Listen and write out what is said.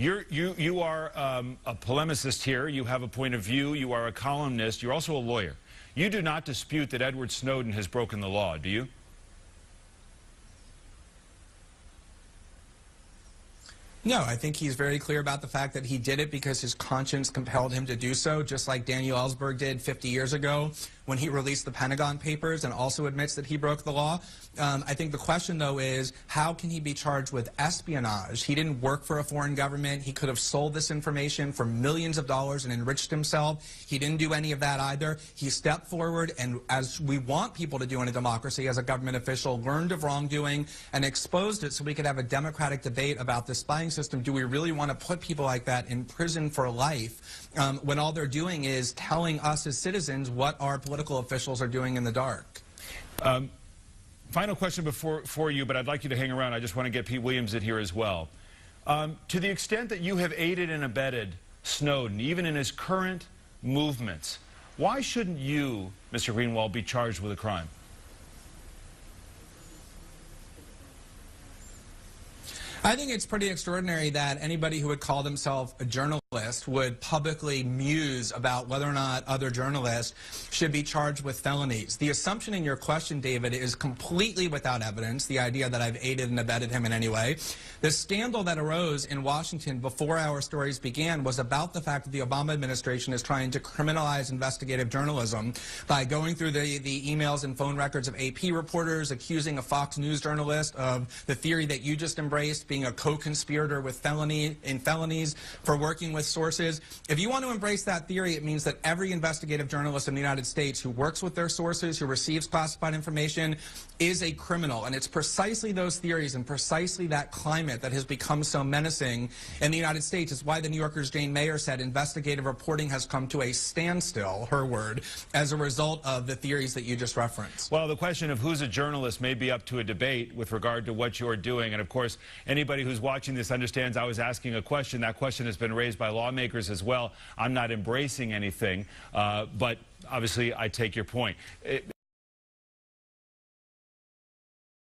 You are a polemicist here. You have a point of view. You are a columnist. You're also a lawyer. You do not dispute that Edward Snowden has broken the law, do you? No, I think he's very clear about the fact that he did it because his conscience compelled him to do so, just like Daniel Ellsberg did 50 years ago when he released the Pentagon Papers and also admits that he broke the law. I think the question, though, is how can he be charged with espionage? He didn't work for a foreign government. He could have sold this information for millions of dollars and enriched himself. He didn't do any of that either. He stepped forward and, as we want people to do in a democracy, as a government official, learned of wrongdoing and exposed it so we could have a democratic debate about the spying system. Do we really want to put people like that in prison for life when all they're doing is telling us as citizens what our political officials are doing in the dark? Final question for you, but I'd like you to hang around. I just want to get Pete Williams in here as well. To the extent that you have aided and abetted Snowden, even in his current movements, why shouldn't you, Mr. Greenwald, be charged with a crime? I think it's pretty extraordinary that anybody who would call themselves a journalist would publicly muse about whether or not other journalists should be charged with felonies. The assumption in your question, David, is completely without evidence, the idea that I've aided and abetted him in any way. The scandal that arose in Washington before our stories began was about the fact that the Obama administration is trying to criminalize investigative journalism by going through the emails and phone records of AP reporters, accusing a Fox News journalist of the theory that you just embraced, being a co-conspirator with felonies for working with sources. If you want to embrace that theory, it means that every investigative journalist in the United States who works with their sources, who receives classified information, is a criminal. And it's precisely those theories and precisely that climate that has become so menacing in the United States. It's why the New Yorker's Jane Mayer said investigative reporting has come to a standstill, her word, as a result of the theories that you just referenced. Well, the question of who's a journalist may be up to a debate with regard to what you're doing. And of course, anybody who's watching this understands I was asking a question. That question has been raised by lawmakers as well. I'm not embracing anything, but obviously I take your point.